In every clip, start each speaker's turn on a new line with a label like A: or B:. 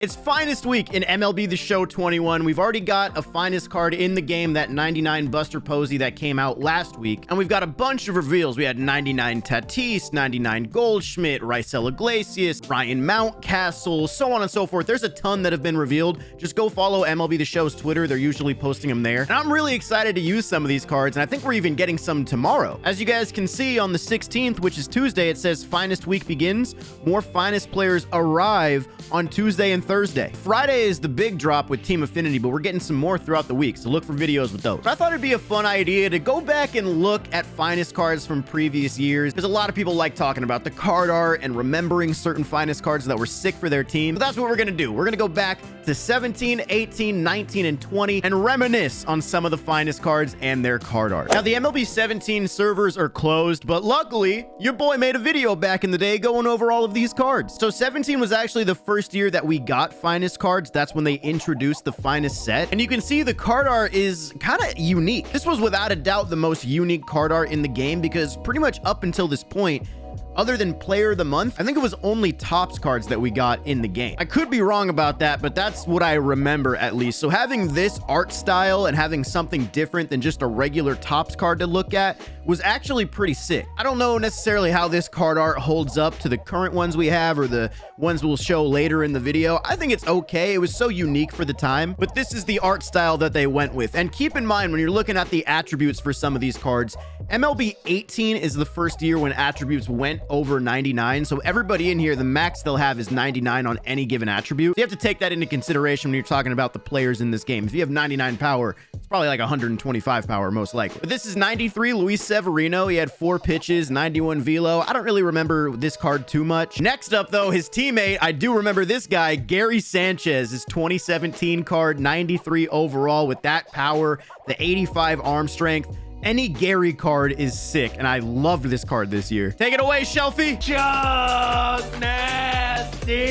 A: It's finest week in MLB The Show 21. We've already got a finest card in the game, that 99 Buster Posey that came out last week. And we've got a bunch of reveals. We had 99 Tatis, 99 Goldschmidt, Raisel Iglesias, Ryan Mountcastle, so on and so forth. There's a ton that have been revealed. Just go follow MLB The Show's Twitter. They're usually posting them there. And I'm really excited to use some of these cards, and I think we're even getting some tomorrow. As you guys can see on the 16th, which is Tuesday, it says finest week begins. More finest players arrive on Tuesday and Thursday. Friday is the big drop with Team Affinity, but we're getting some more throughout the week, so look for videos with those. But I thought it'd be a fun idea to go back and look at finest cards from previous years, because a lot of people like talking about the card art and remembering certain finest cards that were sick for their team. But that's what we're gonna do. We're gonna go back to 17, 18, 19, and 20 and reminisce on some of the finest cards and their card art. Now, the MLB 17 servers are closed, but luckily, your boy made a video back in the day going over all of these cards. So 17 was actually the first year that we got finest cards. That's when they introduced the finest set. And you can see the card art is kind of unique. This was without a doubt the most unique card art in the game, because pretty much up until this point, other than Player of the Month, I think it was only Topps cards that we got in the game. I could be wrong about that, but that's what I remember at least. So having this art style and having something different than just a regular Topps card to look at was actually pretty sick. I don't know necessarily how this card art holds up to the current ones we have or the ones we'll show later in the video. I think it's okay. It was so unique for the time, but this is the art style that they went with. And keep in mind, when you're looking at the attributes for some of these cards, MLB 18 is the first year when attributes went over 99. So everybody in here, the max they'll have is 99 on any given attribute. So you have to take that into consideration when you're talking about the players in this game. If you have 99 power, it's probably like 125 power most likely. But this is 93 Luis Severino. He had 4 pitches, 91 velo. I don't really remember this card too much. Next up though, his teammate, I do remember this guy, Gary Sanchez, his 2017 card, 93 overall with that power, the 85 arm strength. Any Gary card is sick, and I loved this card this year. Take it away, Shelfie. Chuck Nasty.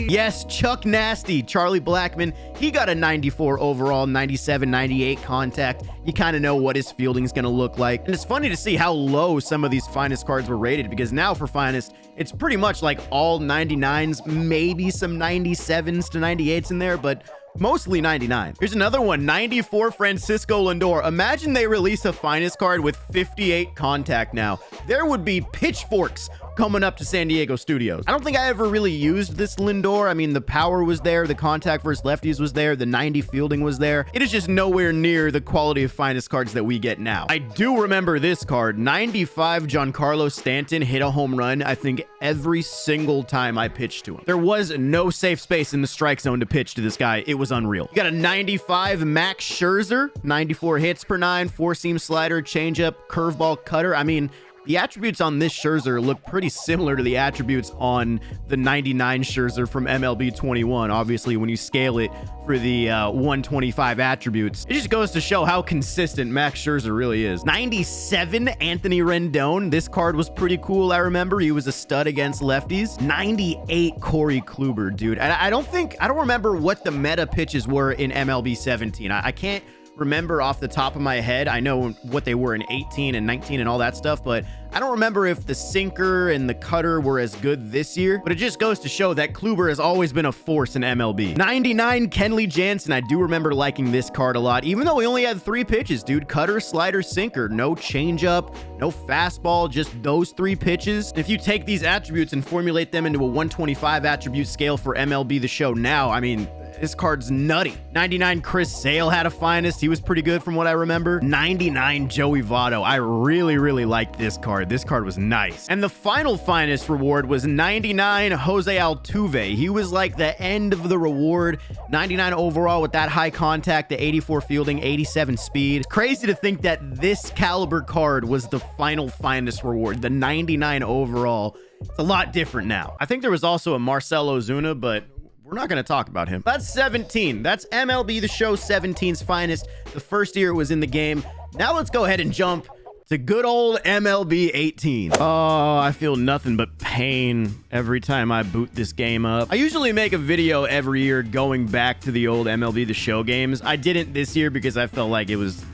A: Yes, Chuck Nasty. Charlie Blackmon. He got a 94 overall, 97, 98 contact. You kind of know what his fielding is going to look like. And it's funny to see how low some of these finest cards were rated, because now for finest, it's pretty much like all 99s, maybe some 97s to 98s in there, but mostly 99. Here's another one, 94 Francisco Lindor. Imagine they release a finest card with 58 contact now. There would be pitchforks coming up to San Diego studios. I don't think I ever really used this Lindor. I mean, the power was there, the contact versus lefties was there, the 90 fielding was there. It is just nowhere near the quality of finest cards that we get now. I do remember this card, 95 Giancarlo Stanton hit a home run, I think every single time I pitched to him. There was no safe space in the strike zone to pitch to this guy. It was unreal. You got a 95 Max Scherzer, 94 hits per 9, 4-seam slider, changeup, curveball, cutter. I mean, the attributes on this Scherzer look pretty similar to the attributes on the 99 Scherzer from MLB 21. Obviously, when you scale it for the 125 attributes, it just goes to show how consistent Max Scherzer really is. 97 Anthony Rendon. This card was pretty cool. I remember he was a stud against lefties. 98 Corey Kluber, dude. I don't remember what the meta pitches were in MLB 17. I can't remember off the top of my head. I know what they were in 18 and 19 and all that stuff, but I don't remember if the sinker and the cutter were as good this year. But it just goes to show that Kluber has always been a force in MLB. 99 Kenley Jansen. I do remember liking this card a lot, even though he only had 3 pitches, dude. Cutter, slider, sinker. No changeup, no fastball, just those 3 pitches. If you take these attributes and formulate them into a 125 attribute scale for MLB The Show now, I mean, this card's nutty. 99 Chris Sale had a finest. He was pretty good from what I remember. 99 Joey Votto. I really liked this card. This card was nice. And the final finest reward was 99 Jose Altuve. He was like the end of the reward. 99 overall with that high contact, the 84 fielding, 87 speed. It's crazy to think that this caliber card was the final finest reward, the 99 overall. It's a lot different now. I think there was also a Marcell Ozuna, but we're not going to talk about him. That's 17. That's MLB The Show 17's finest. The first year it was in the game. Now let's go ahead and jump to good old MLB 18. Oh, I feel nothing but pain every time I boot this game up. I usually make a video every year going back to the old MLB The Show games. I didn't this year because I felt like it was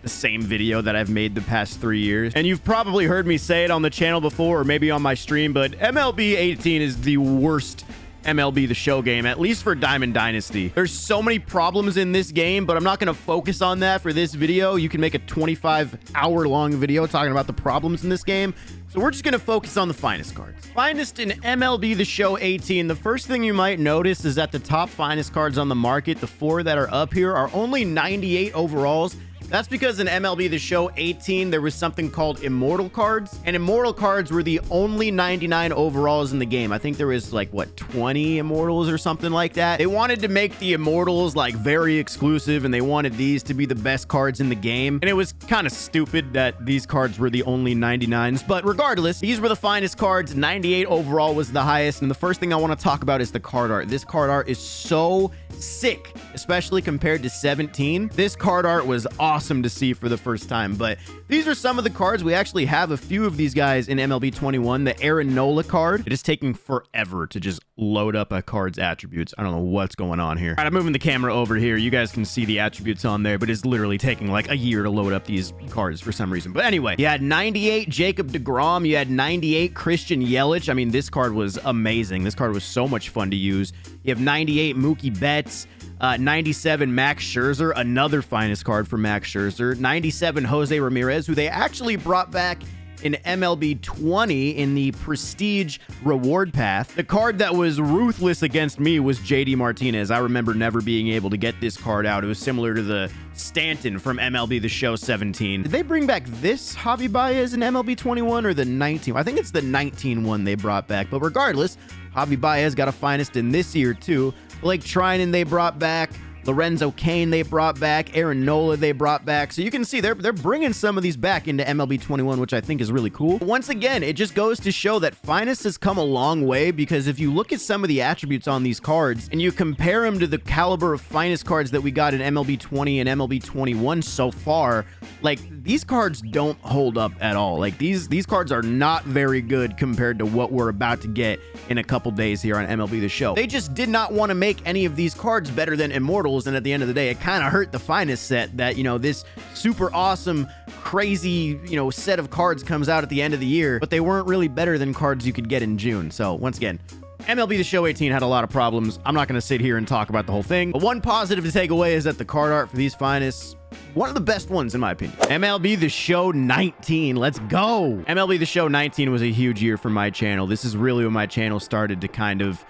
A: the same video that I've made the past 3 years. And you've probably heard me say it on the channel before or maybe on my stream, but MLB 18 is the worst MLB The Show game, at least for Diamond Dynasty. There's so many problems in this game, but I'm not going to focus on that for this video. You can make a 25-hour-long video talking about the problems in this game. So we're just going to focus on the finest cards. Finest in MLB The Show 18. The first thing you might notice is that the top finest cards on the market, the 4 that are up here, are only 98 overalls. That's because in MLB The Show 18, there was something called Immortal cards, and Immortal cards were the only 99 overalls in the game. I think there was like, what, 20 Immortals or something like that. They wanted to make the Immortals like very exclusive, and they wanted these to be the best cards in the game. And it was kind of stupid that these cards were the only 99s, but regardless, these were the finest cards. 98 overall was the highest, and the first thing I want to talk about is the card art. This card art is so sick, especially compared to 17. This card art was awesome to see for the first time, but these are some of the cards. We actually have a few of these guys in MLB 21. The Aaron Nola card, it is taking forever to just load up a card's attributes. I don't know what's going on here. All right, I'm moving the camera over here. You guys can see the attributes on there, but it's literally taking like a year to load up these cards for some reason. But anyway, you had 98 Jacob deGrom. You had 98 Christian Yelich. I mean, this card was amazing. This card was so much fun to use. You have 98 Mookie Betts. 97 Max Scherzer, another finest card for Max Scherzer. 97 Jose Ramirez, who they actually brought back in MLB 20 in the Prestige Reward Path. The card that was ruthless against me was JD Martinez. I remember never being able to get this card out. It was similar to the Stanton from MLB The Show 17. Did they bring back this Javi Baez in MLB 21 or the 19? I think it's the 19 one they brought back. But regardless, Javi Baez got a finest in this year too. Blake Trinan they brought back. Lorenzo Cain they brought back. Aaron Nola they brought back. So you can see they're bringing some of these back into MLB 21, which I think is really cool. Once again, it just goes to show that finest has come a long way, because if you look at some of the attributes on these cards and you compare them to the caliber of finest cards that we got in MLB 20 and MLB 21 so far, like, these cards don't hold up at all. Like, these cards are not very good compared to what we're about to get in a couple days here on MLB The Show. They just did not want to make any of these cards better than Immortals, and at the end of the day, it kind of hurt the finest set that, you know, this super awesome, crazy, you know, set of cards comes out at the end of the year, but they weren't really better than cards you could get in June. So once again, MLB The Show 18 had a lot of problems. I'm not going to sit here and talk about the whole thing, but one positive to take away is that the card art for these finest, one of the best ones in my opinion. MLB The Show 19, let's go. MLB The Show 19 was a huge year for my channel. This is really when my channel started to kind of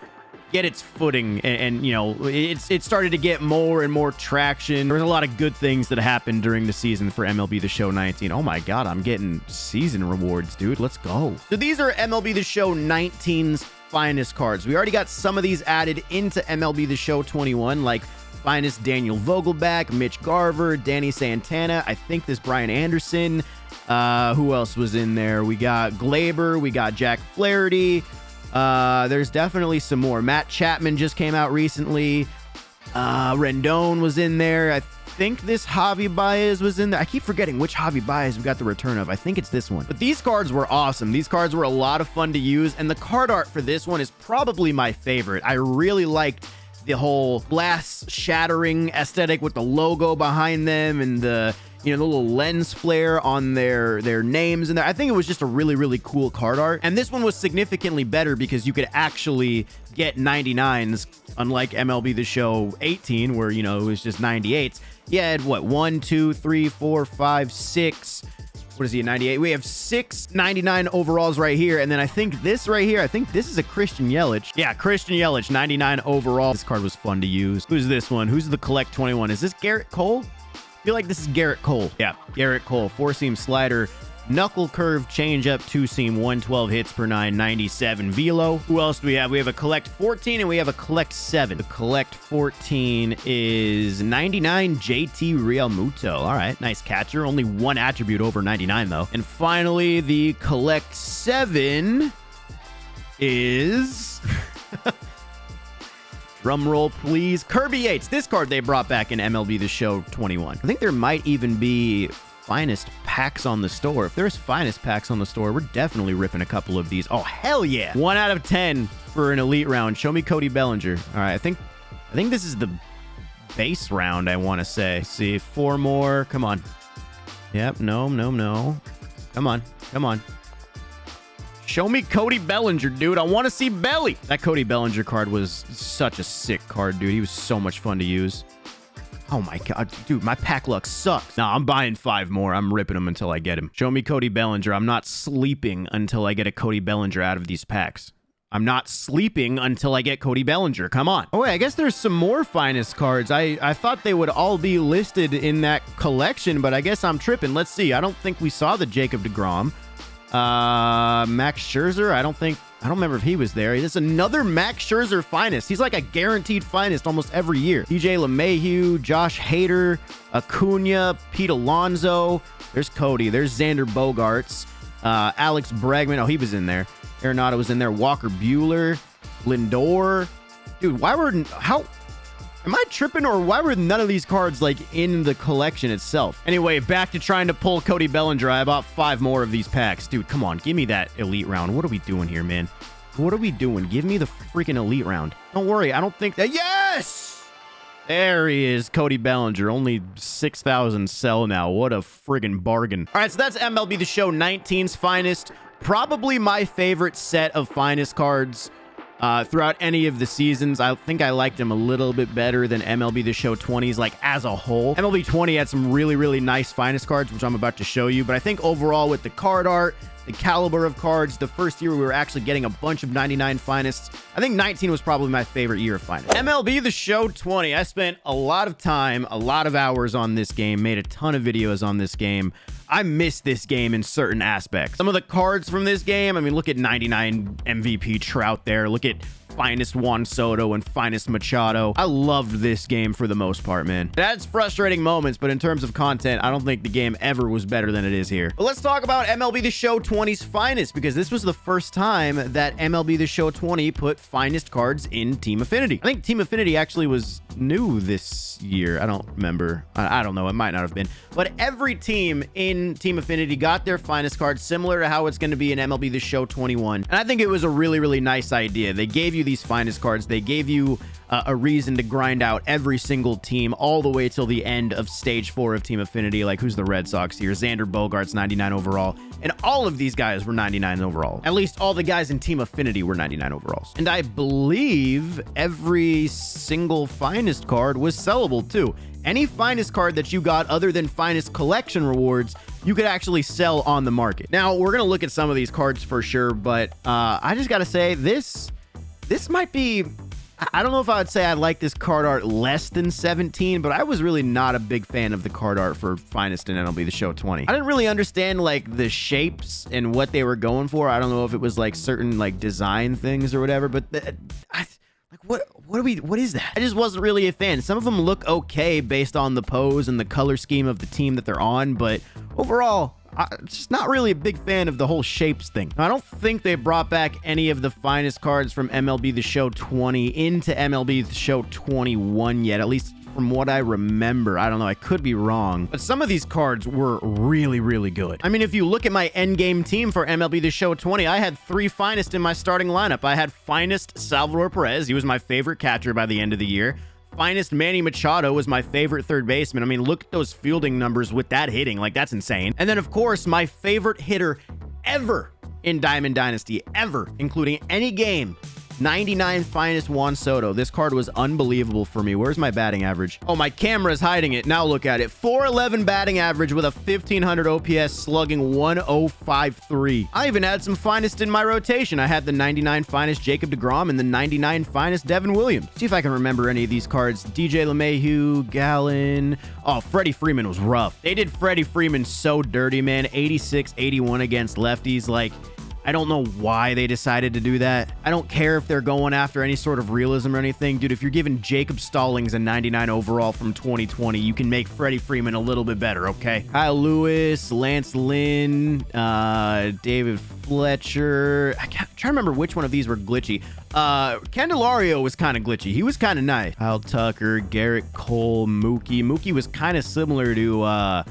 A: get its footing, and you know, it started to get more and more traction. There was a lot of good things that happened during the season for MLB The Show 19. Oh my god, I'm getting season rewards, dude. Let's go. So these are MLB The Show 19's finest cards. We already got some of these added into MLB The Show 21, like finest Daniel Vogelback, Mitch Garver, Danny Santana. I think this Brian Anderson. Who else was in there? We got Glaber. We got Jack Flaherty. There's definitely some more. Matt Chapman just came out recently. Rendon was in there. I think this Javi Baez was in there. I keep forgetting which Javi Baez we got the return of. I think it's this one. But these cards were awesome. These cards were a lot of fun to use, and the card art for this one is probably my favorite. I really liked the whole glass shattering aesthetic with the logo behind them and the, you know, the little lens flare on their names in there. I think it was just a really, really cool card art. And this one was significantly better because you could actually get 99s, unlike MLB The Show 18, where, you know, it was just 98s. You had, what, 1, 2, 3, 4, 5, 6... What is he, 98? We have 6 99 overalls right here. And then I think this right here, I think this is a Christian Yelich. Yeah, Christian Yelich, 99 overall. This card was fun to use. Who's this one? Who's the Collect 21? Is this Garrett Cole? I feel like this is Garrett Cole. Yeah, Garrett Cole. 4-seam slider, knuckle curve, changeup, 2-seam, 112 hits per 9, 97 velo. Who else do we have? We have a Collect 14 and we have a Collect 7. The Collect 14 is 99 JT Realmuto. All right, nice catcher. Only one attribute over 99 though. And finally, the Collect 7 is... Drum roll, please. Kirby Yates. This card they brought back in MLB The Show 21. I think there might even be finest packs on the store. If there's finest packs on the store, we're definitely ripping a couple of these. Oh, hell yeah. 1 out of 10 for an elite round. Show me Cody Bellinger. All right, I think this is the base round, I want to say. Let's see, 4 more. Come on. Yep, no. Come on. Show me Cody Bellinger, dude. I want to see Belly. That Cody Bellinger card was such a sick card, dude. He was so much fun to use. Oh my God, dude, my pack luck sucks. Nah, I'm buying 5 more. I'm ripping them until I get him. Show me Cody Bellinger. I'm not sleeping until I get a Cody Bellinger out of these packs. I'm not sleeping until I get Cody Bellinger. Come on. Oh, wait, I guess there's some more finest cards. I thought they would all be listed in that collection, but I guess I'm tripping. Let's see. I don't think we saw the Jacob deGrom. Max Scherzer. I don't remember if he was there. There's another Max Scherzer finest. He's like a guaranteed finest almost every year. DJ LeMahieu, Josh Hader, Acuna, Pete Alonso. There's Cody. There's Xander Bogaerts. Alex Bregman. Oh, he was in there. Arenado was in there. Walker Buehler, Lindor. Dude, how am I tripping, or why were none of these cards like in the collection itself? Anyway, back to trying to pull Cody Bellinger. I bought 5 more of these packs. Dude, come on. Give me that elite round. What are we doing here, man? What are we doing? Give me the freaking elite round. Don't worry. I don't think that. Yes! There he is, Cody Bellinger. Only 6,000 sell now. What a friggin' bargain. All right, so that's MLB The Show 19's finest. Probably my favorite set of finest cards throughout any of the seasons. I think I liked them a little bit better than MLB The Show 20's, like, as a whole. MLB 20 had some really, really nice finest cards, which I'm about to show you. But I think overall, with the card art, the caliber of cards, the first year we were actually getting a bunch of 99 finest, I think 19 was probably my favorite year of finest. MLB The Show 20. I spent a lot of time, a lot of hours on this game, made a ton of videos on this game. I miss this game in certain aspects. Some of the cards from this game, I mean, look at 99 MVP Trout there. Look at finest Juan Soto and finest Machado. I loved this game for the most part, man. It has frustrating moments, but in terms of content, I don't think the game ever was better than it is here. But let's talk about MLB The Show 20's finest, because this was the first time that MLB The Show 20 put finest cards in Team Affinity. I think Team Affinity actually was new this year. I don't remember. I don't know. It might not have been. But every team in Team Affinity got their finest cards, similar to how it's going to be in MLB The Show 21. And I think it was a really, really nice idea. They gave you these finest cards. They gave you a reason to grind out every single team all the way till the end of stage 4 of Team Affinity. Like, who's the Red Sox here? Xander Bogaerts, 99 overall. And all of these guys were 99 overall. At least all the guys in Team Affinity were 99 overalls. And I believe every single finest card was sellable too. Any finest card that you got other than finest collection rewards, you could actually sell on the market. Now, we're going to look at some of these cards for sure, but I just got to say, this might be... I don't know if I would say I like this card art less than 17, but I was really not a big fan of the card art for finest in MLB The Show 20. I didn't really understand like the shapes and what they were going for. I don't know if it was like certain like design things or whatever, but what is that? I just wasn't really a fan. Some of them look okay based on the pose and the color scheme of the team that they're on, but overall, I'm just not really a big fan of the whole shapes thing. I don't think they brought back any of the finest cards from MLB The Show 20 into MLB The Show 21 yet, at least from what I remember. I don't know. I could be wrong. But some of these cards were really, really good. I mean, if you look at my endgame team for MLB The Show 20, I had 3 finest in my starting lineup. I had finest Salvador Perez. He was my favorite catcher by the end of the year. Finest Manny Machado was my favorite third baseman. I mean, look at those fielding numbers with that hitting. Like, that's insane. And then, of course, my favorite hitter ever in Diamond Dynasty, ever, including any game, 99 finest Juan Soto. This card was unbelievable for me. Where's my batting average? Oh, my camera's hiding it. Now look at it. 411 batting average with a 1500 OPS, slugging 1053. I even had some finest in my rotation. I had the 99 finest Jacob deGrom and the 99 finest Devin Williams. See if I can remember any of these cards. DJ LeMahieu, Gallen. Oh, Freddie Freeman was rough. They did Freddie Freeman so dirty, man. 86-81 against lefties. Like, I don't know why they decided to do that. I don't care if they're going after any sort of realism or anything. Dude, if you're giving Jacob Stallings a 99 overall from 2020, you can make Freddie Freeman a little bit better, okay? Kyle Lewis, Lance Lynn, David Fletcher. I'm trying to remember which one of these were glitchy. Candelario was kind of glitchy. He was kind of nice. Kyle Tucker, Garrett Cole, Mookie. Mookie was kind of similar to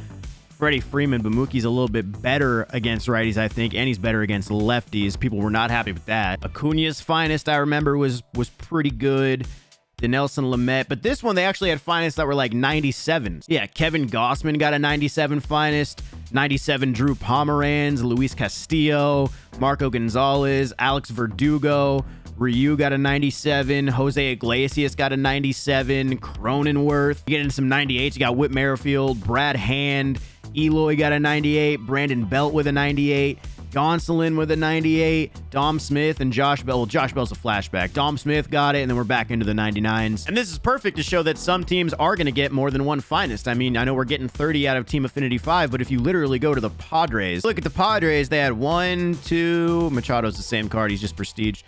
A: Freddie Freeman, but Mookie's a little bit better against righties, I think, and he's better against lefties. People were not happy with that. Acuna's finest, I remember, was pretty good. The Nelson Lamet, but this one, they actually had finest that were like 97s. Yeah, Kevin Gossman got a 97 finest. 97 Drew Pomeranz, Luis Castillo, Marco Gonzalez, Alex Verdugo, Ryu got a 97. Jose Iglesias got a 97. Cronenworth. You get into some 98s. You got Whit Merrifield, Brad Hand, Eloy got a 98. Brandon Belt with a 98. Gonsolin with a 98, Dom Smith, and Josh Bell. Well, Josh Bell's a flashback. Dom Smith got it, and then we're back into the 99s. And this is perfect to show that some teams are going to get more than one finest. I mean, I know we're getting 30 out of Team Affinity 5, but if you literally go to the Padres, look at the Padres, they had 1, 2, Machado's the same card, he's just prestige,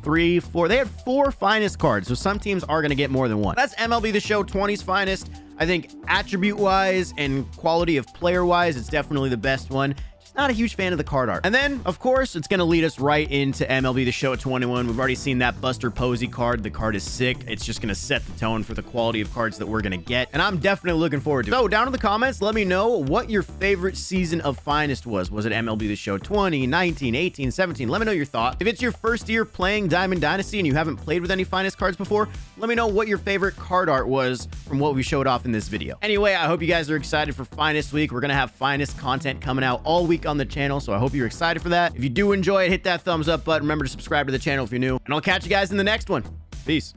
A: 3, 4, they had 4 finest cards, so some teams are going to get more than one. That's MLB The Show 20's finest. I think attribute-wise and quality of player-wise, it's definitely the best one. Not a huge fan of the card art. And then, of course, it's going to lead us right into MLB The Show 21. We've already seen that Buster Posey card. The card is sick. It's just going to set the tone for the quality of cards that we're going to get. And I'm definitely looking forward to it. So down in the comments, let me know what your favorite season of Finest was. Was it MLB The Show 20, 19, 18, 17? Let me know your thoughts. If it's your first year playing Diamond Dynasty and you haven't played with any Finest cards before, let me know what your favorite card art was from what we showed off in this video. Anyway, I hope you guys are excited for Finest Week. We're going to have Finest content coming out all week on the channel, so I hope you're excited for that. If you do enjoy it, hit that thumbs up button. Remember to subscribe to the channel if you're new, and I'll catch you guys in the next one. Peace.